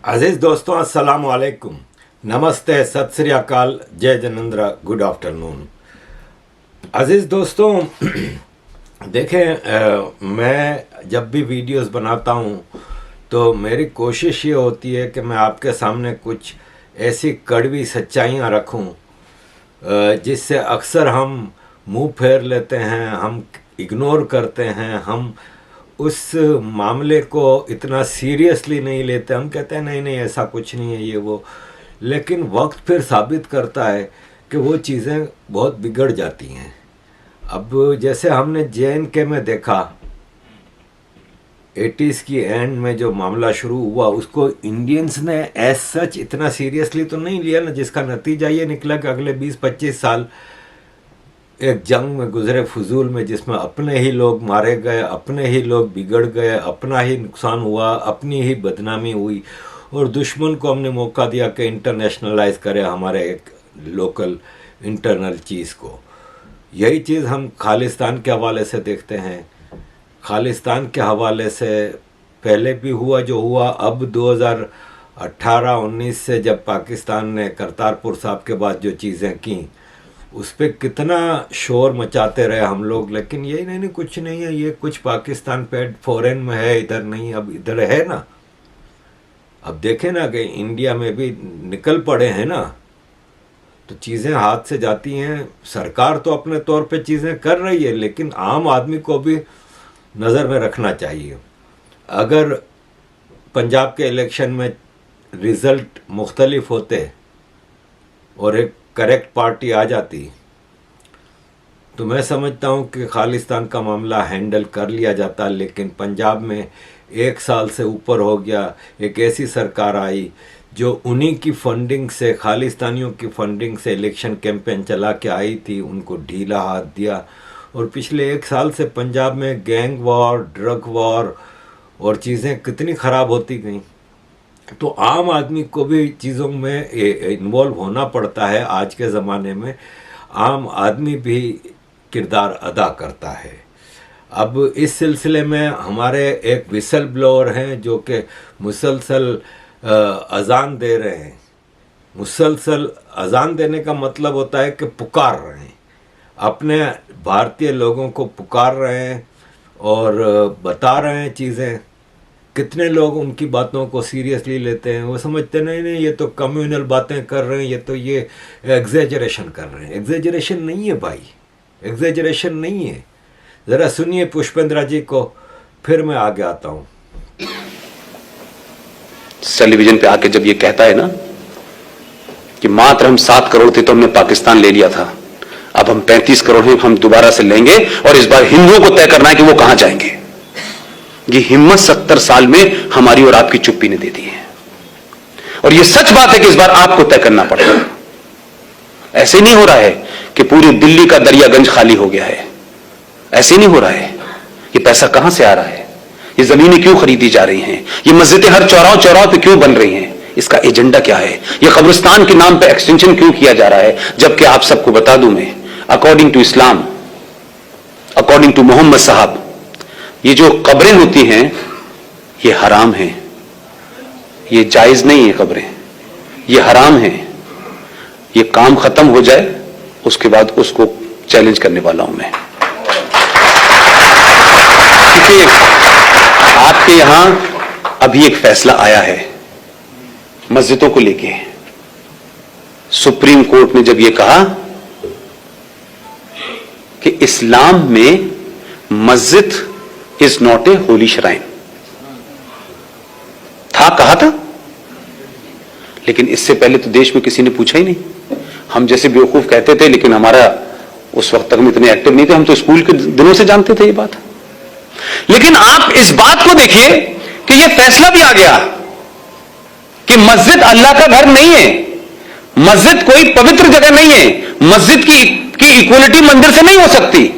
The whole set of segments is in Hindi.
अजीज दोस्तों, अस्सलाम वालेकुम, नमस्ते, सत श्री अकाल, जय जनेंद्र, गुड आफ्टरनून। अजीज दोस्तों, देखें, मैं जब भी वीडियोस बनाता हूँ तो मेरी कोशिश ये होती है कि मैं आपके सामने कुछ ऐसी कड़वी सच्चाइयाँ रखूँ जिससे अक्सर हम मुंह फेर लेते हैं, हम इग्नोर करते हैं, हम उस मामले को इतना सीरियसली नहीं लेते। हम कहते हैं नहीं नहीं ऐसा कुछ नहीं है, ये वो, लेकिन वक्त फिर साबित करता है कि वो चीज़ें बहुत बिगड़ जाती हैं। अब जैसे हमने JNK में देखा, 80s की एंड में जो मामला शुरू हुआ उसको इंडियंस ने एज सच इतना सीरियसली तो नहीं लिया ना, जिसका नतीजा ये निकला कि अगले 20-25 साल एक जंग में गुजरे फजूल में, जिसमें अपने ही लोग मारे गए, अपने ही लोग बिगड़ गए, अपना ही नुकसान हुआ, अपनी ही बदनामी हुई, और दुश्मन को हमने मौका दिया कि इंटरनेशनलाइज करे हमारे एक लोकल इंटरनल चीज़ को। यही चीज़ हम खालिस्तान के हवाले से देखते हैं। खालिस्तान के हवाले से पहले भी हुआ जो हुआ, अब 2018-19 से जब पाकिस्तान ने करतारपुर साहब के बाद जो चीज़ें की उस पर कितना शोर मचाते रहे हम लोग, लेकिन यही नहीं कुछ नहीं है, ये कुछ पाकिस्तान पे फॉरेन में है, इधर नहीं, अब इधर है ना। अब देखें ना कि इंडिया में भी निकल पड़े हैं ना, तो चीज़ें हाथ से जाती हैं। सरकार तो अपने तौर पे चीज़ें कर रही है, लेकिन आम आदमी को भी नज़र में रखना चाहिए। अगर पंजाब के इलेक्शन में रिज़ल्ट मुख्तलिफ होते और एक करेक्ट पार्टी आ जाती तो मैं समझता हूँ कि खालिस्तान का मामला हैंडल कर लिया जाता। लेकिन पंजाब में 1 साल से ऊपर हो गया, एक ऐसी सरकार आई जो उन्हीं की फंडिंग से, खालिस्तानियों की फंडिंग से इलेक्शन कैंपेन चला के आई थी, उनको ढीला हाथ दिया। और पिछले 1 साल से पंजाब में गैंग वॉर, ड्रग वॉर और चीज़ें कितनी ख़राब होती गई। तो आम आदमी को भी चीज़ों में इन्वॉल्व होना पड़ता है। आज के ज़माने में आम आदमी भी किरदार अदा करता है। अब इस सिलसिले में हमारे एक विसल ब्लोअर हैं जो कि मुसलसल अजान दे रहे हैं। मुसलसल अजान देने का मतलब होता है कि पुकार रहे हैं, अपने भारतीय लोगों को पुकार रहे हैं और बता रहे हैं चीज़ें। कितने लोग उनकी बातों को सीरियसली लेते हैं, वो समझते नहीं नहीं ये तो कम्युनल बातें कर रहे हैं, ये तो ये एग्जेजरेशन कर रहे हैं। एग्जेजरेशन नहीं है भाई, एग्जेजरेशन नहीं है। ज़रा सुनिए पुष्पेंद्र जी को, फिर मैं आगे आता हूँ। टेलीविजन पे आके जब ये कहता है ना कि मात्र हम 7 करोड़ थे तो हमने पाकिस्तान ले लिया था, अब हम 35 करोड़ हैं, हम दोबारा से लेंगे और इस बार हिंदुओं को तय करना है कि वो कहां जाएंगे। ये हिम्मत 70 साल में हमारी और आपकी चुप्पी ने दे दी है। और ये सच बात है कि इस बार आपको तय करना पड़ेगा। ऐसे नहीं हो रहा है कि पूरी दिल्ली का दरियागंज खाली हो गया है, ऐसे नहीं हो रहा है। ये पैसा कहां से आ रहा है, ये जमीनें क्यों खरीदी जा रही हैं, ये मस्जिदें हर चौराहों पे क्यों बन रही हैं, इसका एजेंडा क्या है, ये कब्रिस्तान के नाम पे एक्सटेंशन क्यों किया जा रहा है। जबकि आप सबको बता दूं मैं, according to Islam, according to Mohammad साहब, ये जो कब्रें होती हैं ये हराम हैं, ये जायज नहीं है कब्रें, ये हराम हैं। ये काम खत्म हो जाए उसके बाद उसको चैलेंज करने वाला हूं मैं। क्योंकि आपके यहां अभी एक फैसला आया है मस्जिदों को लेके। सुप्रीम कोर्ट ने जब ये कहा कि इस्लाम में मस्जिद is not a Holi shrine, कहा था, लेकिन इससे पहले तो देश में किसी ने पूछा ही नहीं। हम जैसे बेवकूफ कहते थे, लेकिन हमारा उस वक्त तक हम इतने एक्टिव नहीं थे, हम तो स्कूल के दिनों से जानते थे ये बात। लेकिन आप इस बात को देखिए कि ये फैसला भी आ गया कि मस्जिद अल्लाह का घर नहीं है, मस्जिद कोई पवित्र जगह नहीं है, मस्जिद की इक्वलिटी मंदिर से नहीं हो सकती।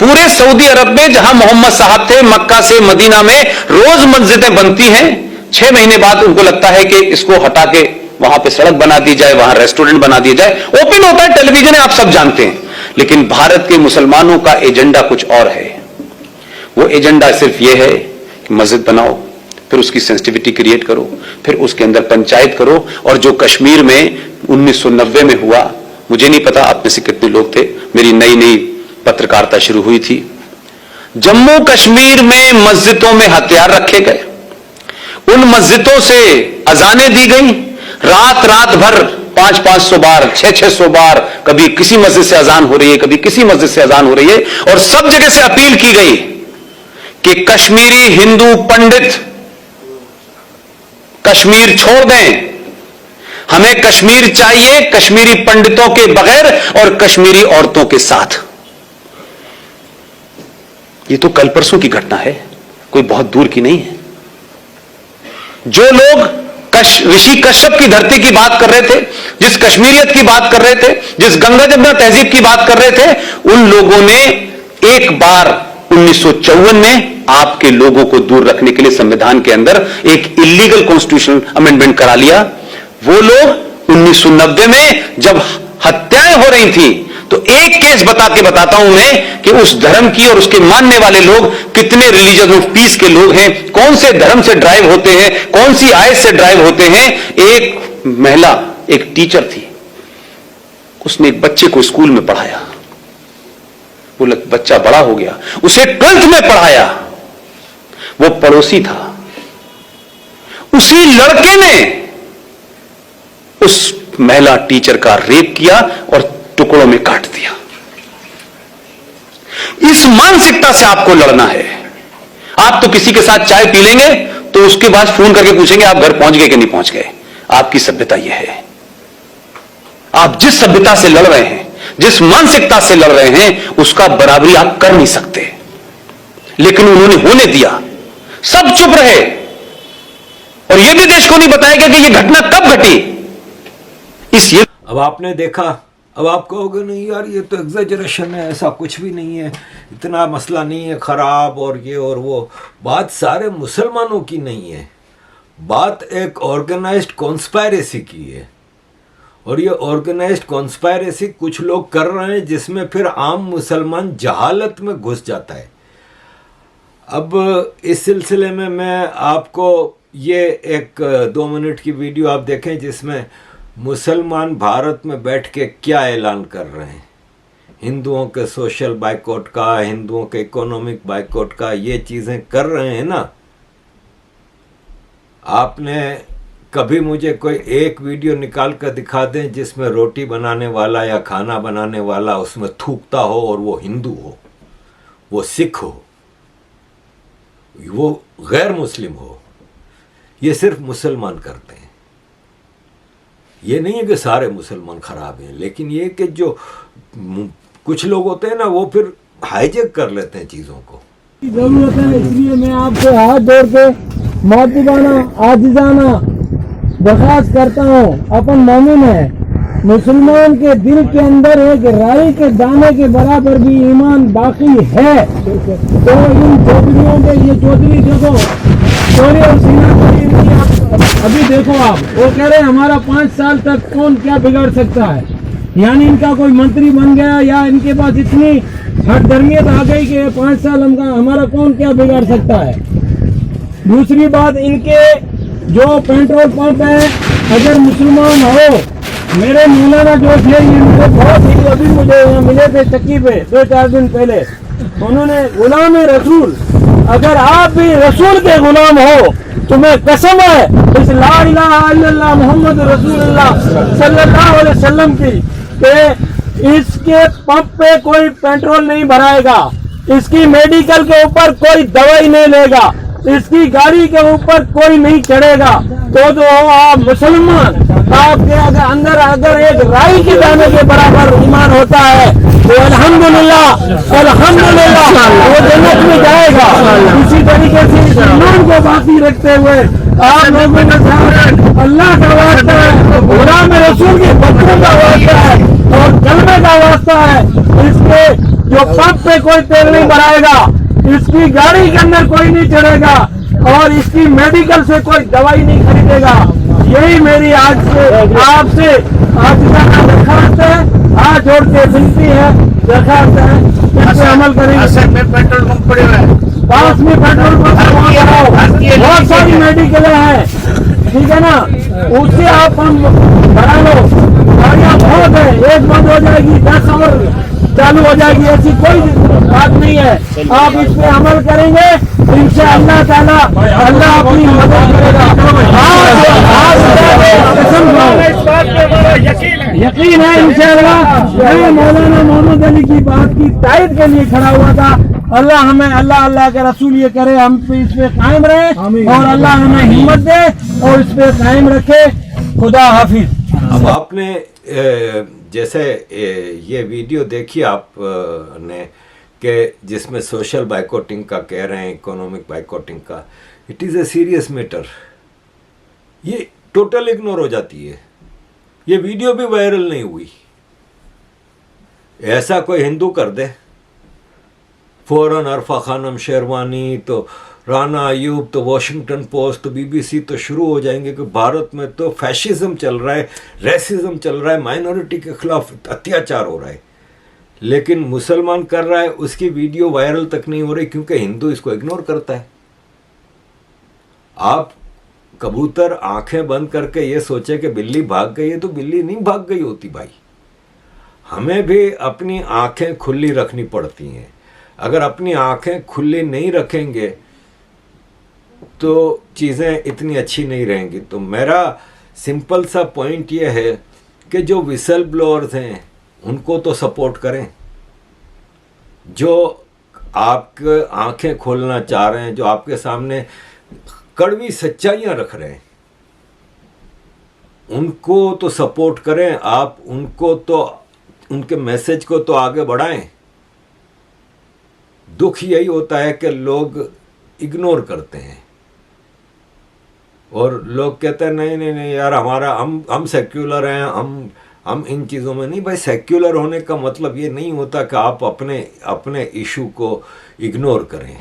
पूरे सऊदी अरब में जहां मोहम्मद साहब थे, मक्का से मदीना में रोज मस्जिदें बनती हैं। 6 महीने बाद उनको लगता है कि इसको हटा के वहां पे सड़क बना दी जाए, वहां रेस्टोरेंट बना दिया जाए। ओपन होता है, टेलीविजन है, आप सब जानते हैं। लेकिन भारत के मुसलमानों का एजेंडा कुछ और है। वो एजेंडा सिर्फ ये है कि मस्जिद बनाओ, फिर उसकी सेंसिटिविटी क्रिएट करो, फिर उसके अंदर पंचायत करो। और जो कश्मीर में 1990 में हुआ, मुझे नहीं पता आप में से कितने लोग थे, मेरी नई नई पत्रकारिता शुरू हुई थी। जम्मू कश्मीर में मस्जिदों में हथियार रखे गए, उन मस्जिदों से अजानें दी गई, रात रात भर 500-500 बार, 600-600 बार, कभी किसी मस्जिद से अजान हो रही है, कभी किसी मस्जिद से अजान हो रही है। और सब जगह से अपील की गई कि कश्मीरी हिंदू पंडित कश्मीर छोड़ दें, हमें कश्मीर चाहिए कश्मीरी पंडितों के बगैर और कश्मीरी औरतों के साथ। ये तो कल परसों की घटना है, कोई बहुत दूर की नहीं है। जो लोग ऋषि कश्यप की धरती की बात कर रहे थे, जिस कश्मीरियत की बात कर रहे थे, जिस गंगा जमुना तहजीब की बात कर रहे थे, उन लोगों ने एक बार 1954 में आपके लोगों को दूर रखने के लिए संविधान के अंदर एक इलीगल कॉन्स्टिट्यूशनल अमेंडमेंट करा लिया। वो लोग 1990 में जब हत्याएं हो रही थी, तो एक केस बता के बताता हूं मैं कि उस धर्म की और उसके मानने वाले लोग कितने रिलीजन ऑफ पीस के लोग हैं, कौन से धर्म से ड्राइव होते हैं, कौन सी आयत से ड्राइव होते हैं। एक महिला, एक टीचर थी, उसने एक बच्चे को स्कूल में पढ़ाया, वो बच्चा बड़ा हो गया, उसे 12th में पढ़ाया, वो पड़ोसी था, उसी लड़के ने उस महिला टीचर का रेप किया और टुकड़ों में काट दिया। इस मानसिकता से आपको लड़ना है। आप तो किसी के साथ चाय पी लेंगे तो उसके बाद फोन करके पूछेंगे आप घर पहुंच गए कि नहीं पहुंच गए। आपकी सभ्यता यह है। आप जिस सभ्यता से लड़ रहे हैं, जिस मानसिकता से लड़ रहे हैं, उसका बराबरी आप कर नहीं सकते। लेकिन उन्होंने होने दिया, सब चुप रहे और यह भी देश को नहीं बताया कि यह घटना कब घटी। अब आपने देखा, अब आप कहोगे नहीं यार ये तो एग्जैजरेशन है, ऐसा कुछ भी नहीं है, इतना मसला नहीं है खराब और ये और वो। बात सारे मुसलमानों की नहीं है, बात एक ऑर्गेनाइज्ड कॉन्स्पायरेसी की है। और ये ऑर्गेनाइज्ड कॉन्स्पायरेसी कुछ लोग कर रहे हैं, जिसमें फिर आम मुसलमान जहालत में घुस जाता है। अब इस सिलसिले में मैं आपको ये एक 2 मिनट की वीडियो आप देखें, जिसमें मुसलमान भारत में बैठ के क्या ऐलान कर रहे हैं, हिंदुओं के सोशल बाइकआउट का, हिंदुओं के इकोनॉमिक बाइकआउट का, ये चीज़ें कर रहे हैं ना। आपने कभी मुझे कोई एक वीडियो निकाल कर दिखा दें जिसमें रोटी बनाने वाला या खाना बनाने वाला उसमें थूकता हो और वो हिंदू हो, वो सिख हो, वो गैर मुस्लिम हो। ये सिर्फ मुसलमान करते हैं। ये नहीं है कि सारे मुसलमान खराब हैं, लेकिन ये कि जो कुछ लोग होते हैं ना, वो फिर हाईजेक कर लेते हैं चीज़ों को। जरूरत है, इसलिए मैं आपसे हाथ जोड़ के मातबाना आजिजाना दरख्वास्त करता हूँ। अपन मोमिन है, मुसलमान के दिल के अंदर एक राई के दाने के बराबर भी ईमान बाकी है। तो इन चौधरीयों के, ये चौधरी देखो, चोरी और सीनाखोरी अभी देखो आप, वो कह रहे हैं हमारा 5 साल तक कौन क्या बिगाड़ सकता है। यानी इनका कोई मंत्री बन गया या इनके पास इतनी हठधर्मियत आ गई कि 5 साल हमारा कौन क्या बिगाड़ सकता है। दूसरी बात, इनके जो पेट्रोल पंप है, अगर मुसलमान हो, मेरे मौलाना जो थे, ये मुझे बहुत ही, अभी मुझे यहाँ मिले थे चक्की पे 2-4 दिन पहले, उन्होंने गुलाम रसूल, अगर आप भी रसूल के गुलाम हो, तुम्हें कसम है इस ला इलाहा इल्लल्लाह मुहम्मद रसूलुल्लाह सल्लल्लाहु अलैहि वसल्लम की, कि इसके पंप पे कोई पेट्रोल नहीं भराएगा, इसकी मेडिकल के ऊपर कोई दवाई नहीं लेगा, इसकी गाड़ी के ऊपर कोई नहीं चढ़ेगा। तो जो आप मुसलमान, आपके अंदर अगर एक राई के दाने के बराबर ईमान होता है, तो अल्हम्दुलिल्लाह अल्हम्दुलिल्लाह वो जन्नत में जाएगा। इसी तरीके से इस ईमान को बाकी रखते हुए आप लोगों ने अल्लाह का वास्ता है, गुलाम रसूल के बच्चों का वास्ता है और कलमे का वास्ता है, इसके जो पंप पे कोई तेल नहीं भराएगा, इसकी गाड़ी के अंदर कोई नहीं चढ़ेगा और इसकी मेडिकल से कोई दवाई नहीं खरीदेगा। यही मेरी आज से आपसे आज का दरखास्त है, हाथ जोड़ के विनती है, दरखास्त है, इस पे अमल करेंगे। पेट्रोल पंप पड़े हुए पास में पेट्रोल पंप कराओ, बहुत सारी मेडिकल है, ठीक है ना, उससे आप हम बढ़ा लो। गाड़ियाँ बहुत है, एक बंद हो जाएगी 10 और चालू हो जाएगी, ऐसी कोई बात नहीं है। आप इस पे अमल करेंगे, इंशाअल्लाह ताला अल्लाह अपनी मदद करेगा। यकीन है इंशाअल्लाह। मैं मौलाना मोहम्मद अली की बात की तायद के लिए खड़ा हुआ था। अल्लाह हमें, अल्लाह के रसूल ये करे हम पे इस पे कायम रहे और अल्लाह हमें हिम्मत दे और इस पे कायम रखे। खुदा हाफिज। अब आपने जैसे ये वीडियो देखी आप ने कि जिसमें सोशल बाइकआउटिंग का कह रहे हैं, इकोनॉमिक बाइकआउटिंग का, it is a serious matter. ये टोटल इग्नोर हो जाती है। ये वीडियो भी वायरल नहीं हुई। ऐसा कोई हिंदू कर दे, फौरन अरफा खानम शेरवानी, तो राना अयूब, तो वॉशिंगटन पोस्ट, तो बीबीसी तो शुरू हो जाएंगे कि भारत में तो फैशिज्म चल रहा है, रेसिज्म चल रहा है, माइनॉरिटी के खिलाफ अत्याचार हो रहा है। लेकिन मुसलमान कर रहा है, उसकी वीडियो वायरल तक नहीं हो रही क्योंकि हिंदू इसको इग्नोर करता है। आप कबूतर आंखें बंद करके ये सोचे कि बिल्ली भाग गई है, तो बिल्ली नहीं भाग गई होती भाई। हमें भी अपनी आंखें खुली रखनी पड़ती हैं। अगर अपनी आंखें खुली नहीं रखेंगे तो चीज़ें इतनी अच्छी नहीं रहेंगी। तो मेरा सिंपल सा पॉइंट ये है कि जो विसल ब्लोअर्स हैं उनको तो सपोर्ट करें, जो आपके आंखें खोलना चाह रहे हैं, जो आपके सामने कड़वी सच्चाइयां रख रहे हैं, उनको तो सपोर्ट करें। आप उनको तो, उनके मैसेज को तो आगे बढ़ाएं। दुख यही होता है कि लोग इग्नोर करते हैं और लोग कहते हैं नहीं नहीं नहीं यार, हमारा हम सेक्युलर हैं, हम इन चीज़ों में नहीं। भाई सेक्युलर होने का मतलब ये नहीं होता कि आप अपने इशू को इग्नोर करें।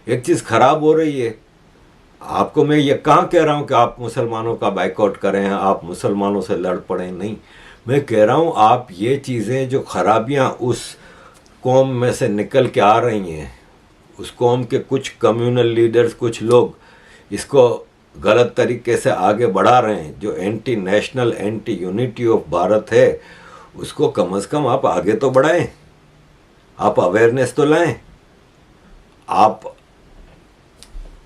एक चीज़ खराब हो रही है, आपको मैं ये कहाँ कह रहा हूँ कि आप मुसलमानों का बाइकआउट करें, आप मुसलमानों से लड़ पड़ें, नहीं। मैं कह रहा हूँ आप ये चीज़ें, जो खराबियाँ उस कौम में से निकल के आ रही हैं, उस कौम के कुछ कम्युनल लीडर्स, कुछ लोग इसको गलत तरीके से आगे बढ़ा रहे हैं, जो anti national, anti unity of Bharat है, उसको कम से कम आप आगे तो बढ़ाएं, आप अवेयरनेस तो लाएं, आप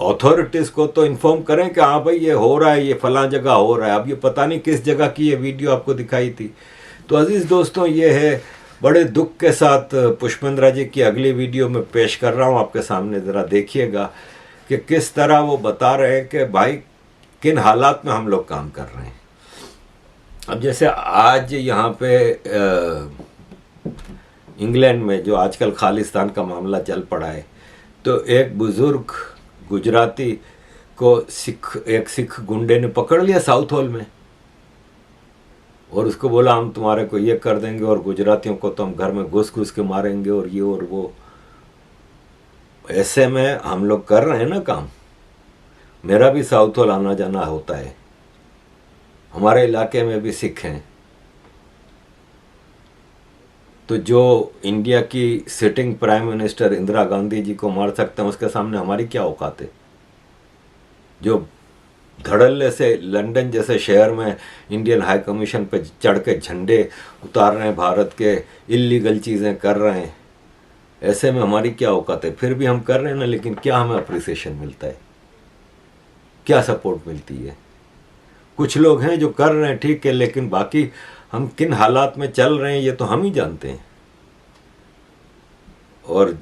अथॉरिटीज़ को तो इन्फॉर्म करें कि हाँ भाई ये हो रहा है, ये फलां जगह हो रहा है। अब ये पता नहीं किस जगह की ये वीडियो आपको दिखाई थी। तो अजीज़ दोस्तों, ये है बड़े दुख के साथ पुष्पेंद्र जी की अगली वीडियो में पेश कर रहा हूँ आपके सामने। ज़रा देखिएगा कि किस तरह वो बता रहे हैं कि भाई किन हालात में हम लोग काम कर रहे हैं। अब जैसे आज यहाँ पे इंग्लैंड में जो आजकल खालिस्तान का मामला चल पड़ा है, तो एक बुज़ुर्ग गुजराती को एक सिख गुंडे ने पकड़ लिया साउथ हॉल में और उसको बोला हम तुम्हारे को ये कर देंगे और गुजरातियों को तो हम घर में घुस घुस के मारेंगे और ये और वो। ऐसे में हम लोग कर रहे हैं ना काम। मेरा भी साउथ हॉल आना जाना होता है, हमारे इलाके में भी सिख हैं। तो जो इंडिया की sitting prime minister Indira Gandhi ji को मार सकते हैं, उसके सामने हमारी क्या औकात है। जो धड़ल्ले से लंदन जैसे शहर में इंडियन हाई कमीशन पे चढ़ के झंडे उतार रहे हैं, भारत के इलीगल चीज़ें कर रहे हैं, ऐसे में हमारी क्या औकात है। फिर भी हम कर रहे हैं ना, लेकिन क्या हमें अप्रिसिएशन मिलता है, क्या सपोर्ट मिलती है। कुछ लोग हैं जो कर रहे हैं, ठीक है, लेकिन बाकी हम किन हालात में चल रहे हैं ये तो हम ही जानते हैं। और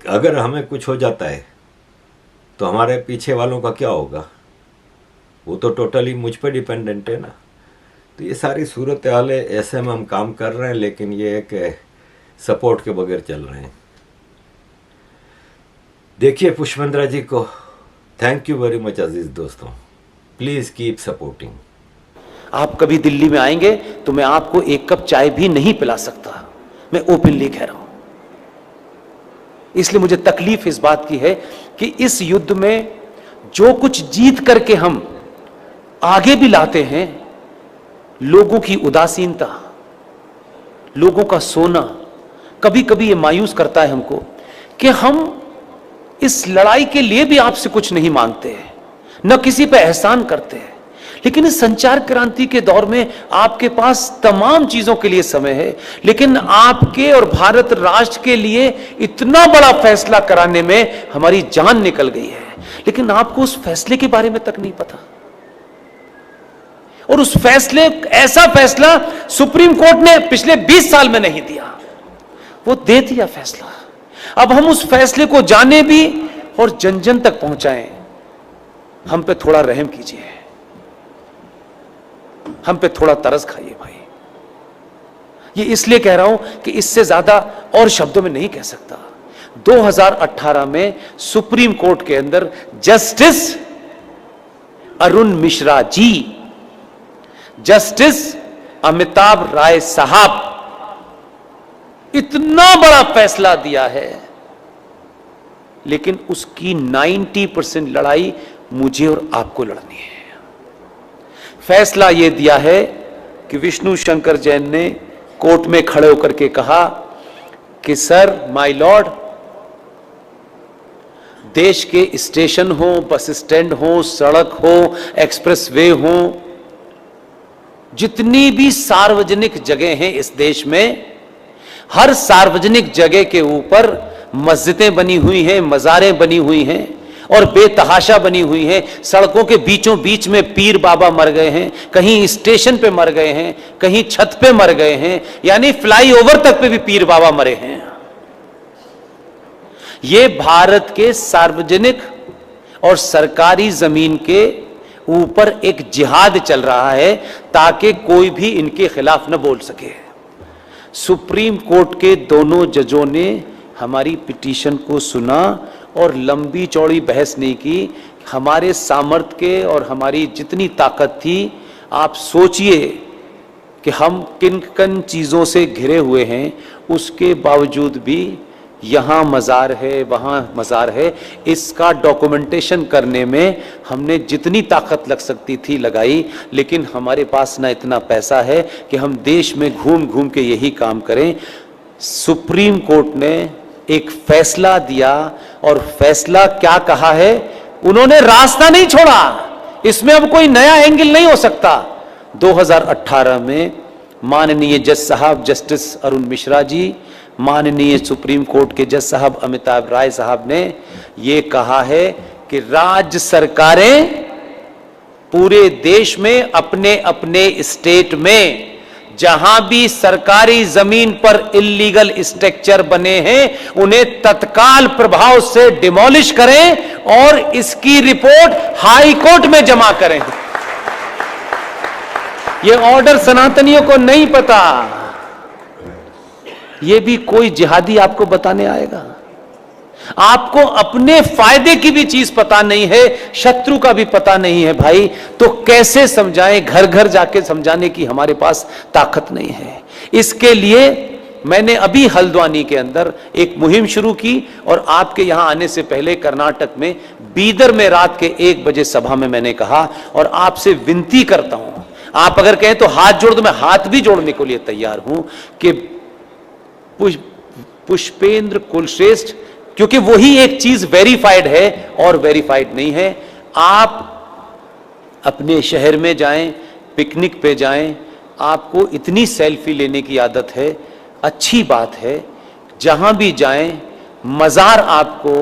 अगर हमें कुछ हो जाता है तो हमारे पीछे वालों का क्या होगा, वो तो टोटली मुझ पे डिपेंडेंट है ना। तो ये सारी सूरत हाल है, ऐसे में हम काम कर रहे हैं, लेकिन ये है कि सपोर्ट के बगैर चल रहे हैं। देखिए पुष्पेंद्र जी को थैंक यू वेरी मच अजीज दोस्तों, प्लीज कीप सपोर्टिंग। आप कभी दिल्ली में आएंगे तो मैं आपको एक कप चाय भी नहीं पिला सकता, मैं ओपनली कह रहा हूं। इसलिए मुझे तकलीफ इस बात की है कि इस युद्ध में जो कुछ जीत करके हम आगे भी लाते हैं, लोगों की उदासीनता, लोगों का सोना कभी कभी ये मायूस करता है हमको कि हम इस लड़ाई के लिए भी आपसे कुछ नहीं मांगते, न किसी पे एहसान करते हैं। लेकिन इस संचार क्रांति के दौर में आपके पास तमाम चीजों के लिए समय है, लेकिन आपके और भारत राष्ट्र के लिए इतना बड़ा फैसला कराने में हमारी जान निकल गई है, लेकिन आपको उस फैसले के बारे में तक नहीं पता। और उस फैसले, ऐसा फैसला सुप्रीम कोर्ट ने पिछले 20 साल में नहीं दिया, वो दे दिया फैसला। अब हम उस फैसले को जाने भी और जन जन तक पहुंचाएं। हम पे थोड़ा रहम कीजिए, हम पे थोड़ा तरस खाइए भाई। ये इसलिए कह रहा हूं कि इससे ज्यादा और शब्दों में नहीं कह सकता। 2018 में सुप्रीम कोर्ट के अंदर जस्टिस अरुण मिश्रा जी, जस्टिस अमिताभ राय साहब इतना बड़ा फैसला दिया है, लेकिन उसकी 90% लड़ाई मुझे और आपको लड़नी है। फैसला यह दिया है कि विष्णु शंकर जैन ने कोर्ट में खड़े होकर के कहा कि सर, माय लॉर्ड, देश के स्टेशन हो, बस स्टैंड हो, सड़क हो, एक्सप्रेसवे हो, जितनी भी सार्वजनिक जगह हैं इस देश में, हर सार्वजनिक जगह के ऊपर मस्जिदें बनी हुई हैं, मज़ारें बनी हुई हैं और बेतहाशा बनी हुई हैं। सड़कों के बीचों बीच में पीर बाबा मर गए हैं, कहीं स्टेशन पे मर गए हैं, कहीं छत पे मर गए हैं, यानी फ्लाईओवर तक पे भी पीर बाबा मरे हैं। ये भारत के सार्वजनिक और सरकारी जमीन के ऊपर एक जिहाद चल रहा है ताकि कोई भी इनके खिलाफ न बोल सके। सुप्रीम कोर्ट के दोनों जजों ने हमारी पिटीशन को सुना और लंबी चौड़ी बहस नहीं की। हमारे सामर्थ्य के और हमारी जितनी ताकत थी, आप सोचिए कि हम किन किन चीज़ों से घिरे हुए हैं, उसके बावजूद भी यहाँ मज़ार है, वहाँ मज़ार है, इसका डॉक्यूमेंटेशन करने में हमने जितनी ताकत लग सकती थी लगाई। लेकिन हमारे पास ना इतना पैसा है कि हम देश में घूम घूम के यही काम करें। सुप्रीम कोर्ट ने एक फैसला दिया और फैसला क्या कहा है, उन्होंने रास्ता नहीं छोड़ा, इसमें अब कोई नया एंगल नहीं हो सकता। 2018 में माननीय जज साहब जस्टिस अरुण मिश्रा जी, माननीय सुप्रीम कोर्ट के जज साहब अमिताभ राय साहब ने ये कहा है कि राज्य सरकारें पूरे देश में अपने अपने स्टेट में जहां भी सरकारी जमीन पर इल्लीगल स्ट्रक्चर बने हैं, उन्हें तत्काल प्रभाव से डिमोलिश करें और इसकी रिपोर्ट हाई कोर्ट में जमा करें। यह ऑर्डर सनातनियों को नहीं पता, यह भी कोई जिहादी आपको बताने आएगा। आपको अपने फायदे की भी चीज पता नहीं है, शत्रु का भी पता नहीं है भाई, तो कैसे समझाएं? घर घर जाके समझाने की हमारे पास ताकत नहीं है। इसके लिए मैंने अभी हल्द्वानी के अंदर एक मुहिम शुरू की और आपके यहां आने से पहले कर्नाटक में बीदर में रात के 1 बजे सभा में मैंने कहा, और आपसे विनती करता हूं, आप अगर कहें तो हाथ जोड़ दो, मैं हाथ भी जोड़ने के लिए तैयार हूं कि पुष्पेंद्र कुलश्रेष्ठ, क्योंकि वही एक चीज वेरीफाइड है और वेरीफाइड नहीं है। आप अपने शहर में जाएं, पिकनिक पे जाएं, आपको इतनी सेल्फी लेने की आदत है, अच्छी बात है। जहां भी जाएं, मज़ार आपको,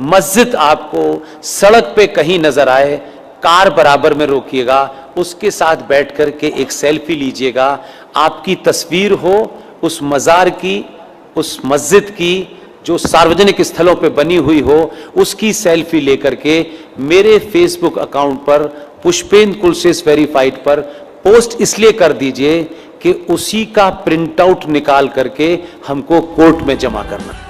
मस्जिद आपको सड़क पे कहीं नजर आए, कार बराबर में रोकिएगा, उसके साथ बैठ करके एक सेल्फी लीजिएगा। आपकी तस्वीर हो उस मज़ार की, उस मस्जिद की जो सार्वजनिक स्थलों पे बनी हुई हो, उसकी सेल्फी लेकर के मेरे फेसबुक अकाउंट पर पुष्पेंद्र कुलश्रेष्ठ वेरीफाइड पर पोस्ट इसलिए कर दीजिए कि उसी का प्रिंट आउट निकाल करके हमको कोर्ट में जमा करना।